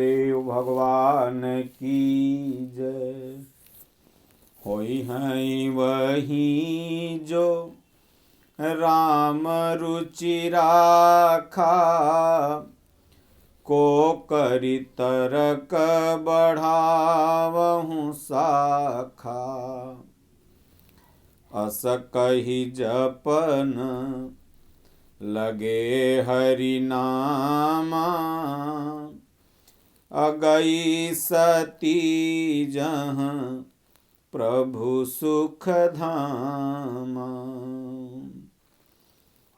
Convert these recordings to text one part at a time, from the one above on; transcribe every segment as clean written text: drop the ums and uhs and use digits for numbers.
देव भगवान की जय। होई हैं वही जो राम रुचि राखा, को करि तरक बढ़ावहु साखा। अस कहि जपन लगे हरि नामा, अगई सती जहाँ प्रभु सुख धामा।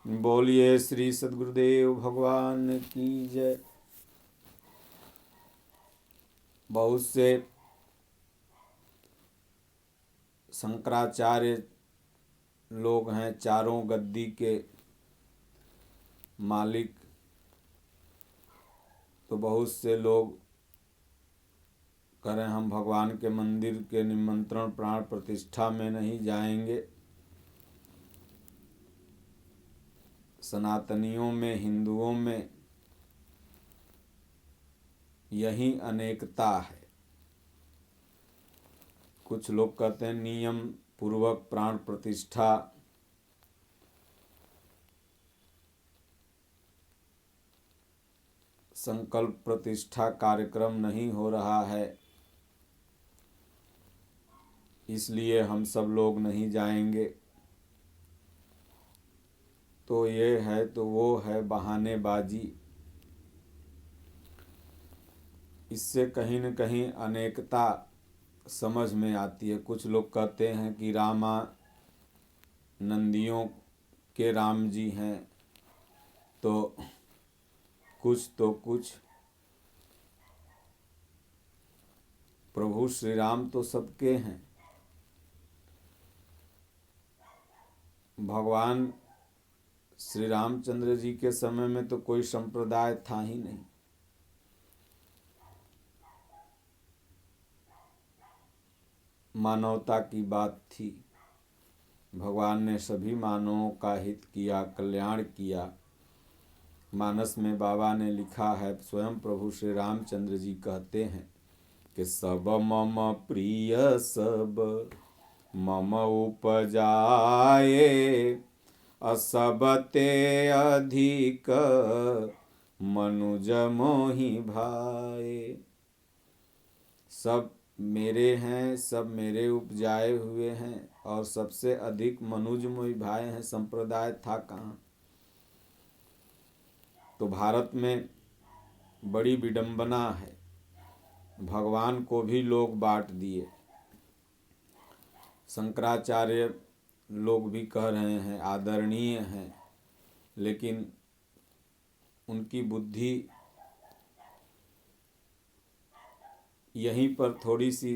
बोलिए श्री सद्गुरुदेव भगवान की जय। बहुत से शंकराचार्य लोग हैं, चारों गद्दी के मालिक। तो बहुत से लोग करें हम भगवान के मंदिर के निमंत्रण प्राण प्रतिष्ठा में नहीं जाएंगे। सनातनियों में, हिंदुओं में यही अनेकता है। कुछ लोग कहते हैं नियम पूर्वक प्राण प्रतिष्ठा संकल्प प्रतिष्ठा कार्यक्रम नहीं हो रहा है, इसलिए हम सब लोग नहीं जाएंगे। तो ये है तो वो है, बहानेबाजी। इससे कहीं न कहीं अनेकता समझ में आती है। कुछ लोग कहते हैं कि नंदियों के राम जी हैं, तो कुछ प्रभु श्री राम तो सबके हैं। भगवान श्री रामचंद्र जी के समय में तो कोई संप्रदाय था ही नहीं। मानवता की बात थी। भगवान ने सभी मानवों का हित किया, कल्याण किया। मानस में बाबा ने लिखा है, स्वयं प्रभु श्री रामचंद्र जी कहते हैं कि सब मम प्रिय सब मम उपजाए, असब ते अधिक मनुज मोहि भाए। सब मेरे हैं, सब मेरे उपजाए हुए हैं, और सबसे अधिक मनुज मोहि भाए हैं। संप्रदाय था कहाँ? तो भारत में बड़ी विडंबना है। भगवान को भी लोग बांट दिए। शंकराचार्य लोग भी कह रहे हैं आदरणीय हैं, लेकिन उनकी बुद्धि यहीं पर थोड़ी सी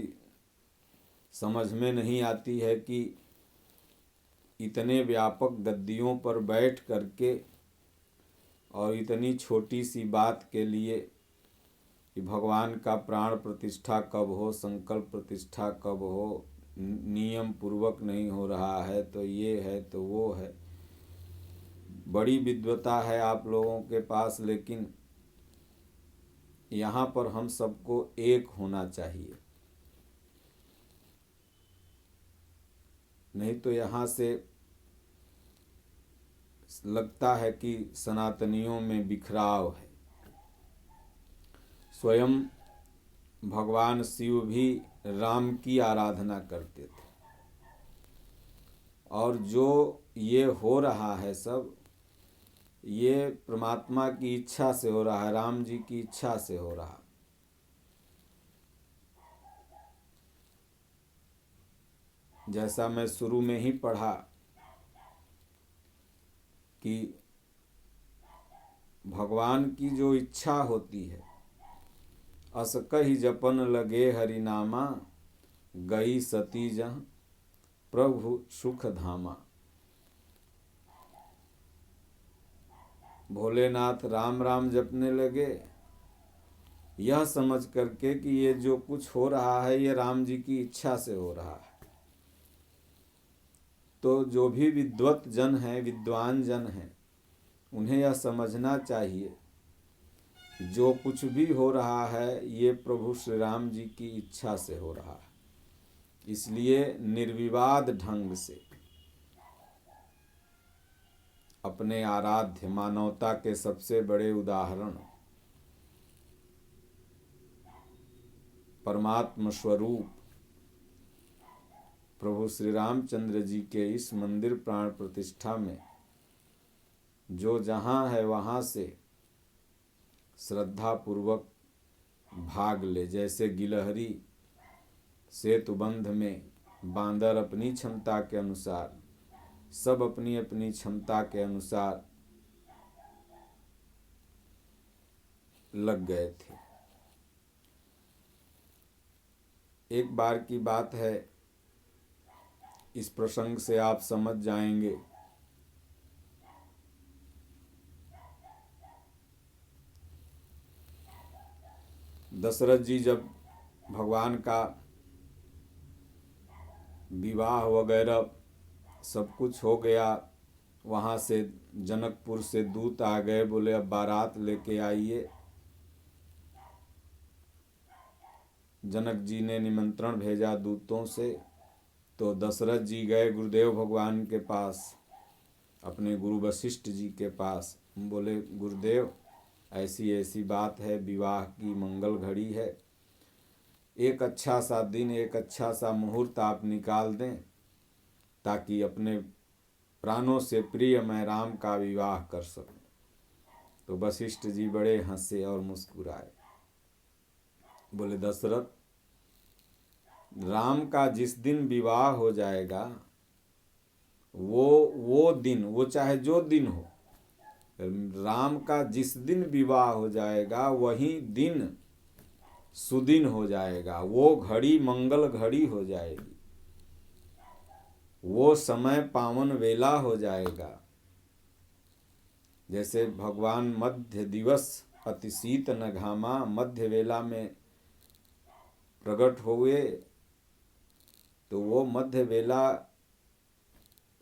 समझ में नहीं आती है कि इतने व्यापक गद्दियों पर बैठ करके और इतनी छोटी सी बात के लिए कि भगवान का प्राण प्रतिष्ठा कब हो, संकल्प प्रतिष्ठा कब हो, नियम पूर्वक नहीं हो रहा है, तो ये है तो वो है। बड़ी विद्वता है आप लोगों के पास, लेकिन यहाँ पर हम सबको एक होना चाहिए। नहीं तो यहाँ से लगता है कि सनातनियों में बिखराव है। स्वयं भगवान शिव भी राम की आराधना करते थे, और जो ये हो रहा है सब, ये परमात्मा की इच्छा से हो रहा है, राम जी की इच्छा से हो रहा। जैसा मैं शुरू में ही पढ़ा कि भगवान की जो इच्छा होती है, अस कहि जपन लगे हरि नामा, गई सती जहाँ प्रभु सुख धामा। भोलेनाथ राम राम जपने लगे, यह समझ करके कि ये जो कुछ हो रहा है ये राम जी की इच्छा से हो रहा है। तो जो भी विद्वत जन हैं, विद्वान जन हैं, उन्हें यह समझना चाहिए जो कुछ भी हो रहा है ये प्रभु श्री राम जी की इच्छा से हो रहा है। इसलिए निर्विवाद ढंग से अपने आराध्य मानवता के सबसे बड़े उदाहरण परमात्म स्वरूप प्रभु श्री रामचंद्र जी के इस मंदिर प्राण प्रतिष्ठा में जो जहाँ है वहाँ से श्रद्धा पूर्वक भाग ले। जैसे गिलहरी सेतुबंध में बांदर अपनी क्षमता के अनुसार, सब अपनी अपनी क्षमता के अनुसार लग गए थे। एक बार की बात है, इस प्रसंग से आप समझ जाएंगे। दशरथ जी जब भगवान का विवाह वगैरह सब कुछ हो गया, वहाँ से जनकपुर से दूत आ गए, बोले अब बारात लेके आइए। जनक जी ने निमंत्रण भेजा दूतों से, तो दशरथ जी गए गुरुदेव भगवान के पास, अपने गुरु वशिष्ठ जी के पास। बोले गुरुदेव ऐसी ऐसी बात है, विवाह की मंगल घड़ी है, एक अच्छा सा दिन, एक अच्छा सा मुहूर्त आप निकाल दें ताकि अपने प्राणों से प्रिय मैं राम का विवाह कर सकूं। तो वशिष्ठ जी बड़े हंसे और मुस्कुराए। बोले दशरथ, राम का जिस दिन विवाह हो जाएगा वो दिन, वो चाहे जो दिन हो, राम का जिस दिन विवाह हो जाएगा वही दिन सुदिन हो जाएगा, वो घड़ी मंगल घड़ी हो जाएगी, वो समय पावन वेला हो जाएगा। जैसे भगवान मध्य दिवस अति शीत न घामा, मध्य वेला में प्रकट हुए तो वो मध्य वेला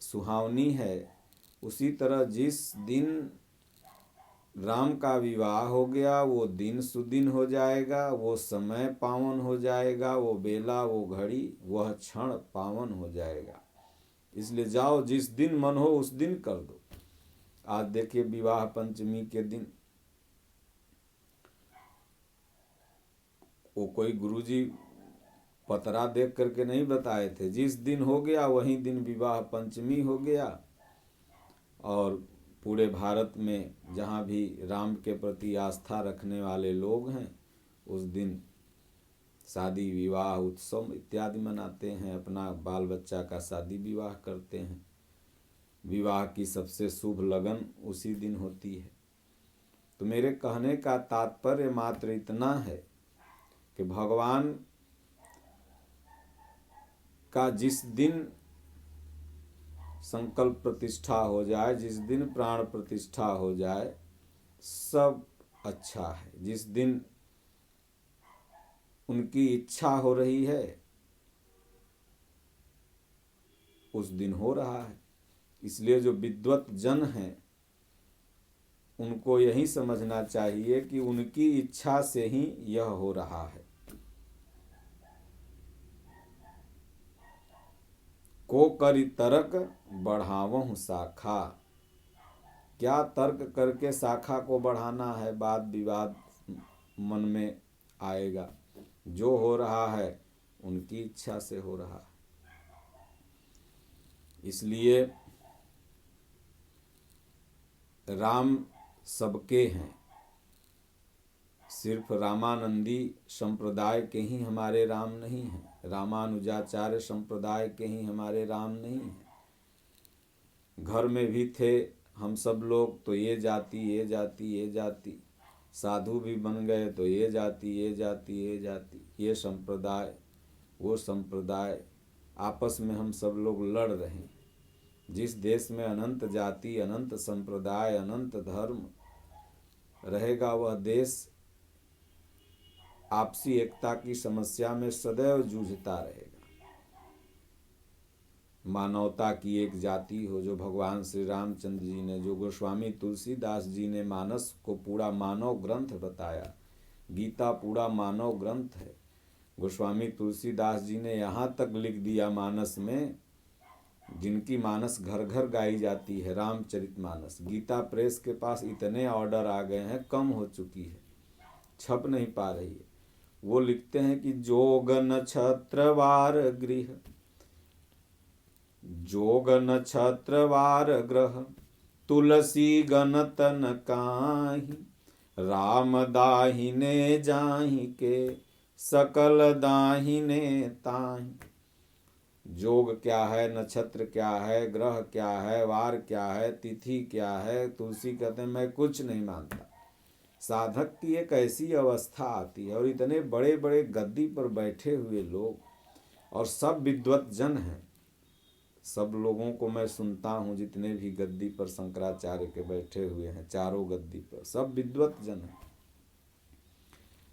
सुहावनी है। उसी तरह जिस दिन राम का विवाह हो गया वो दिन सुदिन हो जाएगा, वो समय पावन हो जाएगा, वो बेला, वो घड़ी, वह क्षण पावन हो जाएगा। इसलिए जाओ, जिस दिन मन हो उस दिन कर दो। आज देखिए विवाह पंचमी के दिन वो कोई गुरुजी पतरा देख करके नहीं बताए थे, जिस दिन हो गया वही दिन विवाह पंचमी हो गया। और पूरे भारत में जहाँ भी राम के प्रति आस्था रखने वाले लोग हैं उस दिन शादी विवाह उत्सव इत्यादि मनाते हैं, अपना बाल बच्चा का शादी विवाह करते हैं। विवाह की सबसे शुभ लगन उसी दिन होती है। तो मेरे कहने का तात्पर्य मात्र इतना है कि भगवान का जिस दिन संकल्प प्रतिष्ठा हो जाए, जिस दिन प्राण प्रतिष्ठा हो जाए, सब अच्छा है। जिस दिन उनकी इच्छा हो रही है उस दिन हो रहा है। इसलिए जो विद्वत जन हैं उनको यही समझना चाहिए कि उनकी इच्छा से ही यह हो रहा है। को करि तर्क बढ़ावहु शाखा, क्या तर्क करके शाखा को बढ़ाना है, वाद विवाद मन में आएगा। जो हो रहा है उनकी इच्छा से हो रहा है। इसलिए राम सबके हैं, सिर्फ रामानंदी संप्रदाय के ही हमारे राम नहीं हैं, रामानुजाचार्य संप्रदाय के ही हमारे राम नहीं हैं। घर में भी थे हम सब लोग तो ये जाति ये जाति ये जाति, साधु भी बन गए तो ये जाति ये जाति ये जाति, ये संप्रदाय वो संप्रदाय, आपस में हम सब लोग लड़ रहे हैं। जिस देश में अनंत जाति अनंत संप्रदाय अनंत धर्म रहेगा वह देश आपसी एकता की समस्या में सदैव जूझता रहेगा। मानवता की एक जाति हो, जो भगवान श्री रामचंद्र जी ने, जो गोस्वामी तुलसीदास जी ने मानस को पूरा मानव ग्रंथ बताया। गीता पूरा मानव ग्रंथ है। गोस्वामी तुलसीदास जी ने यहाँ तक लिख दिया मानस में, जिनकी मानस घर घर गाई जाती है, रामचरितमानस। गीता प्रेस के पास इतने ऑर्डर आ गए हैं, कम हो चुकी है, छप नहीं पा रही है। वो लिखते हैं कि जोग नक्षत्रवार गृह, जोग नक्षत्रवार ग्रह, तुलसी गण तन काहि, राम दाहिने जाहि के, सकल दाहिने ताहि। जोग क्या है, नक्षत्र क्या है, ग्रह क्या है, वार क्या है, तिथि क्या है, तुलसी कहते हैं मैं कुछ नहीं मानता। साधक की एक ऐसी अवस्था आती है, और इतने बड़े बड़े गद्दी पर बैठे हुए लोग, और सब विद्वत जन हैं। सब लोगों को मैं सुनता हूँ, जितने भी गद्दी पर शंकराचार्य के बैठे हुए हैं, चारों गद्दी पर सब विद्वत जन हैं।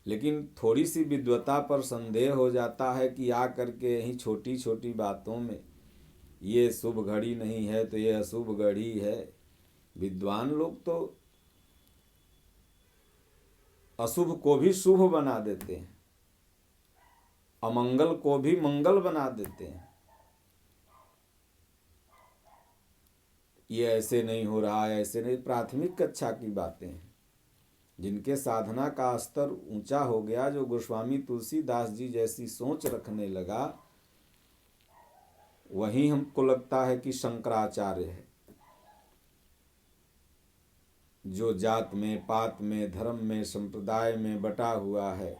लेकिन थोड़ी सी विद्वता पर संदेह हो जाता है कि आ करके यही छोटी छोटी बातों में, ये शुभ घड़ी नहीं है तो ये अशुभ घड़ी है। विद्वान लोग तो अशुभ को भी शुभ बना देते हैं, अमंगल को भी मंगल बना देते हैं। ये ऐसे नहीं हो रहा है, ऐसे नहीं, प्राथमिक कक्षा की बातें हैं। जिनके साधना का स्तर ऊंचा हो गया, जो गोस्वामी तुलसीदास जी जैसी सोच रखने लगा, वही हमको लगता है कि शंकराचार्य है। जो जात में, पात में, धर्म में, संप्रदाय में बटा हुआ है,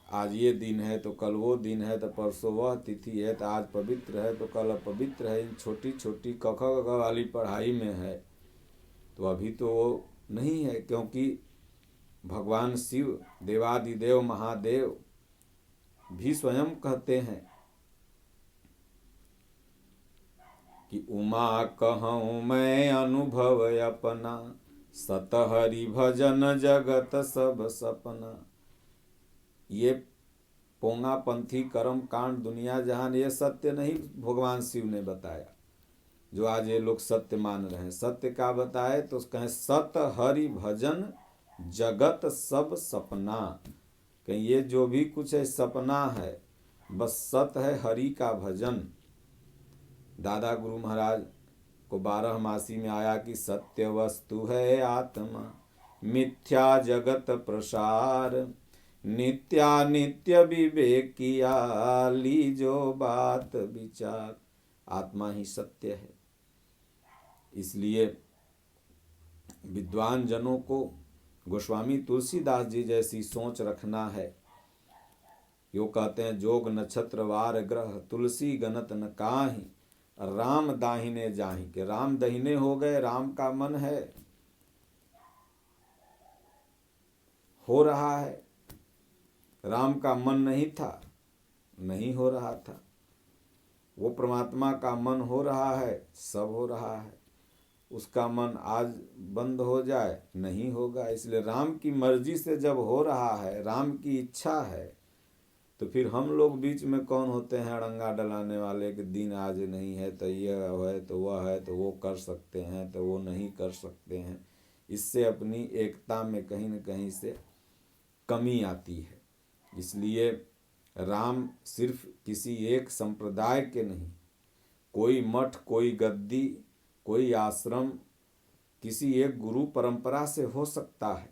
आज ये दिन है तो कल वो दिन है, तो परसों वह तिथि है, तो आज पवित्र है तो कल अपवित्र है, इन छोटी छोटी क ख ग वाली पढ़ाई में है, तो अभी तो वो नहीं है। क्योंकि भगवान शिव, देवादिदेव महादेव भी स्वयं कहते हैं कि उमा कहूँ मैं अनुभव अपना, सत हरि भजन जगत सब सपना। ये पोंगा पंथी कर्म कांड दुनिया जहान, ये सत्य नहीं भगवान शिव ने बताया, जो आज ये लोग सत्य मान रहे हैं। सत्य का बताए तो कहें सत हरि भजन जगत सब सपना। कहीं ये जो भी कुछ है सपना है, बस सत है हरि का भजन। दादा गुरु महाराज को 12 मासी में आया कि सत्य वस्तु है आत्मा, मिथ्या जगत प्रसार, नित्यानित्य विवेक किया, लीजो बात विचार। आत्मा ही सत्य है। इसलिए विद्वान जनों को गोस्वामी तुलसीदास जी जैसी सोच रखना है। यो कहते हैं जोग नक्षत्र वार ग्रह, तुलसी गणत न काहि, राम दाहिने जाहि के। राम दाहिने हो गए, राम का मन है, हो रहा है। राम का मन नहीं था, नहीं हो रहा था। वो परमात्मा का मन हो रहा है, सब हो रहा है। उसका मन आज बंद हो जाए, नहीं होगा। इसलिए राम की मर्जी से जब हो रहा है, राम की इच्छा है, तो फिर हम लोग बीच में कौन होते हैं अड़ंगा डलाने वाले कि दिन आज नहीं है तो यह है तो वह है, तो वो कर सकते हैं तो वो नहीं कर सकते हैं। इससे अपनी एकता में कहीं न कहीं से कमी आती है। इसलिए राम सिर्फ किसी एक संप्रदाय के नहीं, कोई मठ, कोई गद्दी, कोई आश्रम, किसी एक गुरु परंपरा से हो सकता है।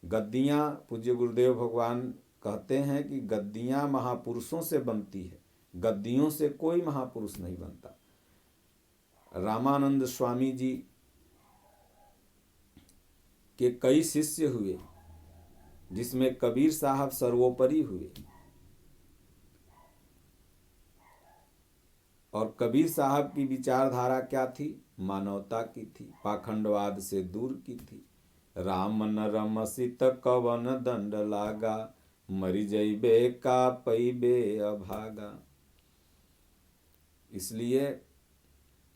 गद्दियाँ, पूज्य गुरुदेव भगवान कहते हैं कि गद्दियाँ महापुरुषों से बनती है, गद्दियों से कोई महापुरुष नहीं बनता। रामानंद स्वामी जी के कई शिष्य हुए, जिसमें कबीर साहब सर्वोपरि हुए। और कबीर साहब की विचारधारा क्या थी? मानवता की थी, पाखंडवाद से दूर की थी। राम न रमसित कवन दंड लागा, मरि जइबे का पैबे अभागा। इसलिए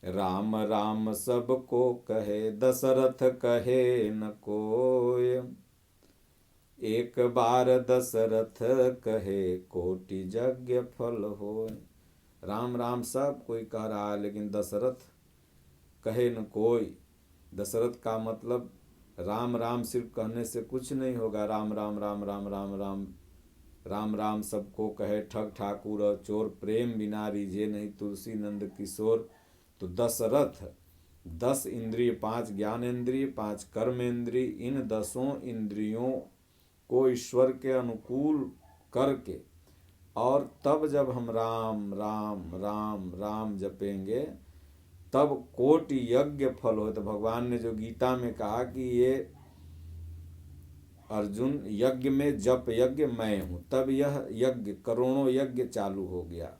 राम राम सबको कहे, दशरथ कहे न कोय, एक बार दशरथ कहे, कोटि यज्ञ फल होय। राम राम सब कोई कह रहा है, लेकिन दशरथ कहे न कोई। दशरथ का मतलब राम राम सिर्फ कहने से कुछ नहीं होगा। राम राम राम राम राम राम राम राम सबको कहे, ठग ठाकुर और चोर, प्रेम बिना रीझे नहीं तुलसी नंद किशोर। तो दशरथ 10 इंद्रिय, 5 ज्ञानेंद्रिय, 5 कर्मेंद्रिय, इन 10 इंद्रियों को ईश्वर के अनुकूल करके और तब जब हम राम राम राम राम जपेंगे तब कोटि यज्ञ फल हो। तो भगवान ने जो गीता में कहा कि ये अर्जुन यज्ञ में जप यज्ञ मैं हूँ, तब यह यज्ञ करोड़ों यज्ञ चालू हो गया।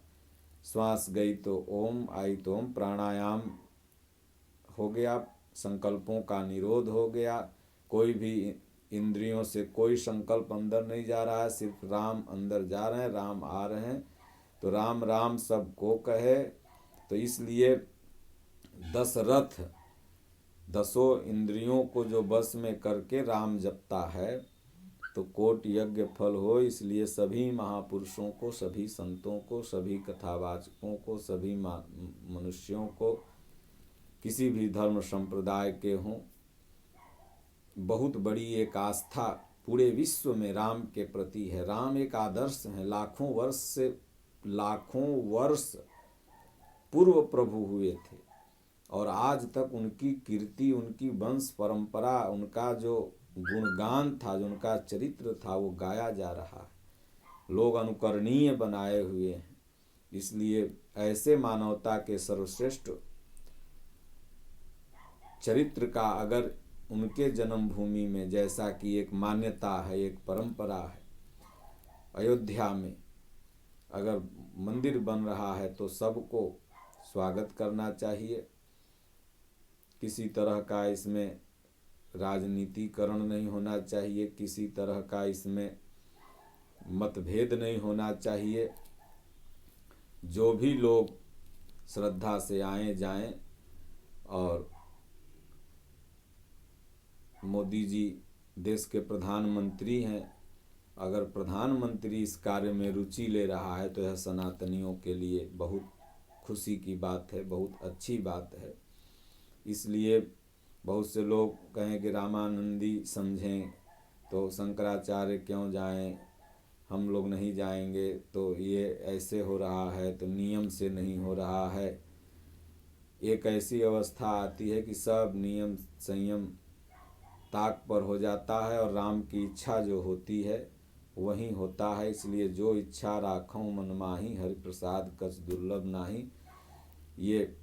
श्वास गई तो ओम, आई तो ओम, प्राणायाम हो गया, संकल्पों का निरोध हो गया, कोई भी इंद्रियों से कोई संकल्प अंदर नहीं जा रहा है, सिर्फ राम अंदर जा रहे हैं, राम आ रहे हैं। तो राम राम सबको कहे। तो इसलिए दशरथ 10 इंद्रियों को जो बस में करके राम जपता है तो कोटि यज्ञ फल हो। इसलिए सभी महापुरुषों को, सभी संतों को, सभी कथावाचकों को, सभी मनुष्यों को, किसी भी धर्म संप्रदाय के हों, बहुत बड़ी एक आस्था पूरे विश्व में राम के प्रति है। राम एक आदर्श है। लाखों वर्ष पूर्व प्रभु हुए थे और आज तक उनकी कीर्ति, उनकी वंश परंपरा, उनका जो गुणगान था, जो उनका चरित्र था, वो गाया जा रहा है। लोग अनुकरणीय बनाए हुए हैं। इसलिए ऐसे मानवता के सर्वश्रेष्ठ चरित्र का अगर उनके जन्मभूमि में, जैसा कि एक मान्यता है, एक परंपरा है, अयोध्या में अगर मंदिर बन रहा है तो सबको स्वागत करना चाहिए। किसी तरह का इसमें राजनीतिकरण नहीं होना चाहिए, किसी तरह का इसमें मतभेद नहीं होना चाहिए। जो भी लोग श्रद्धा से आए जाएं। और मोदी जी देश के प्रधानमंत्री हैं, अगर प्रधानमंत्री इस कार्य में रुचि ले रहा है तो यह सनातनियों के लिए बहुत खुशी की बात है, बहुत अच्छी बात है। इसलिए बहुत से लोग कहें कि रामानंदी समझें तो शंकराचार्य क्यों जाएं, हम लोग नहीं जाएंगे, तो ये ऐसे हो रहा है, तो नियम से नहीं हो रहा है। एक ऐसी अवस्था आती है कि सब नियम संयम ताक पर हो जाता है और राम की इच्छा जो होती है वही होता है। इसलिए जो इच्छा राखों मन माही, हरि प्रसाद कछ दुर्लभ नाही। ये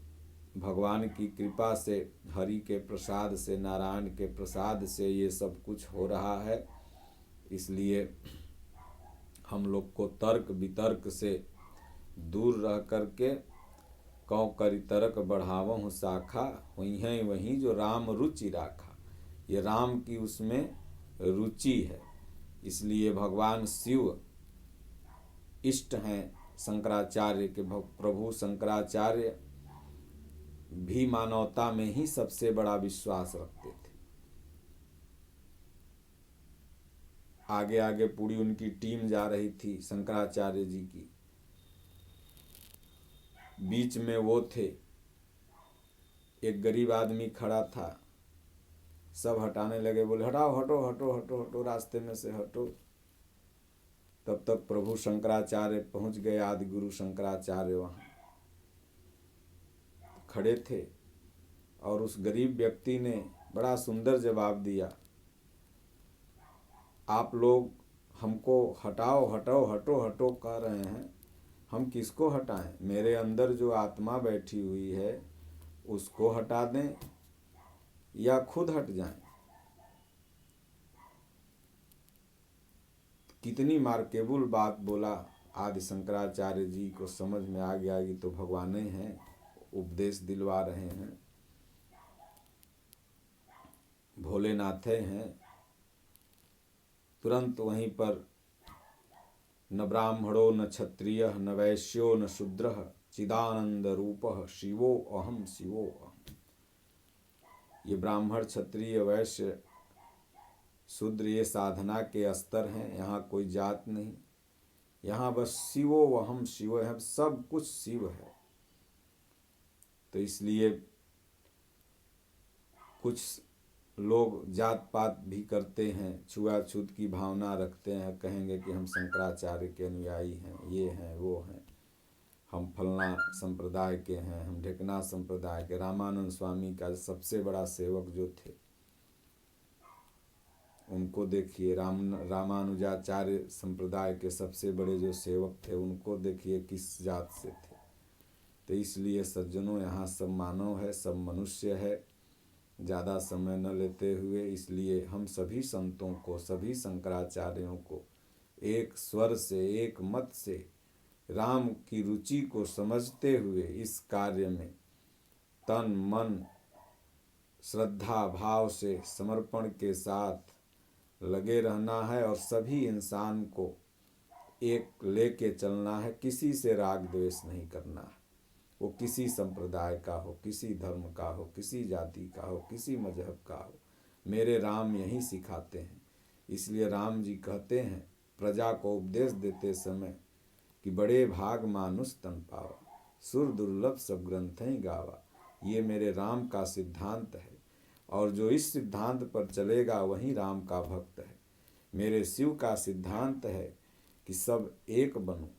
भगवान की कृपा से, हरि के प्रसाद से, नारायण के प्रसाद से ये सब कुछ हो रहा है। इसलिए हम लोग को तर्क वितर्क से दूर रह करके कौ करि तर्क बढ़ावहु शाखा, हुई हैं वहीं जो राम रुचि राखा। ये राम की उसमें रुचि है। इसलिए भगवान शिव इष्ट हैं शंकराचार्य के। प्रभु शंकराचार्य भी मानवता में ही सबसे बड़ा विश्वास रखते थे। आगे आगे पूरी उनकी टीम जा रही थी शंकराचार्य जी की, बीच में वो थे, एक गरीब आदमी खड़ा था, सब हटाने लगे, बोले हटाओ, हटो हटो हटो हटो, रास्ते में से हटो। तब तक प्रभु शंकराचार्य पहुंच गए, आदि गुरु शंकराचार्य वहाँ खड़े थे और उस गरीब व्यक्ति ने बड़ा सुंदर जवाब दिया, आप लोग हमको हटाओ हटाओ हटो हटो कह रहे हैं, हम किसको हटाएं? मेरे अंदर जो आत्मा बैठी हुई है उसको हटा दें या खुद हट जाएं? कितनी मार्केबल बात बोला। आदि शंकराचार्य जी को समझ में आ गया कि तो भगवान ही हैं, उपदेश दिलवा रहे हैं, भोलेनाथ हैं। तुरंत वहीं पर न ब्राह्मणो न क्षत्रिय न वैश्यो न शूद्र चिदानंद रूपः शिवो अहम शिवो अहम। ये ब्राह्मण क्षत्रिय वैश्य शूद्र ये साधना के स्तर हैं, यहाँ कोई जात नहीं। यहाँ बस शिवो वहम शिव है, सब कुछ शिव है। तो इसलिए कुछ लोग जात पात भी करते हैं, छुआछूत की भावना रखते हैं, कहेंगे कि हम शंकराचार्य के अनुयायी हैं, ये हैं वो हैं, हम फलना संप्रदाय के हैं, हम ढेकना संप्रदाय के। रामानंद स्वामी का सबसे बड़ा सेवक जो थे उनको देखिए, रामानुजाचार्य संप्रदाय के सबसे बड़े जो सेवक थे उनको देखिए किस जात से थे। तो इसलिए सज्जनों, यहाँ सब मानव है, सब मनुष्य है। ज़्यादा समय न लेते हुए इसलिए हम सभी संतों को, सभी शंकराचार्यों को एक स्वर से, एक मत से राम की रुचि को समझते हुए इस कार्य में तन मन श्रद्धा भाव से समर्पण के साथ लगे रहना है और सभी इंसान को एक लेके चलना है। किसी से राग द्वेष नहीं करना है, वो किसी संप्रदाय का हो, किसी धर्म का हो, किसी जाति का हो, किसी मजहब का हो। मेरे राम यही सिखाते हैं। इसलिए राम जी कहते हैं प्रजा को उपदेश देते समय कि बड़े भाग मानुष तन पावा, सुर दुर्लभ सब ग्रंथें गावा। ये मेरे राम का सिद्धांत है और जो इस सिद्धांत पर चलेगा वही राम का भक्त है। मेरे शिव का सिद्धांत है कि सब एक बनो।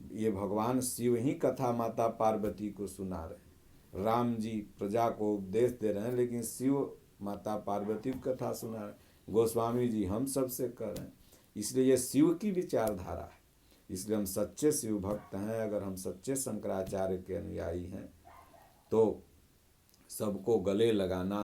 ये भगवान शिव ही कथा माता पार्वती को सुना रहे हैं। राम जी प्रजा को उपदेश दे रहे हैं, लेकिन शिव माता पार्वती को कथा सुना रहे हैं। गोस्वामी जी हम सब से कर रहे हैं। इसलिए ये शिव की विचारधारा है। इसलिए हम सच्चे शिव भक्त हैं। अगर हम सच्चे शंकराचार्य के अनुयायी हैं तो सबको गले लगाना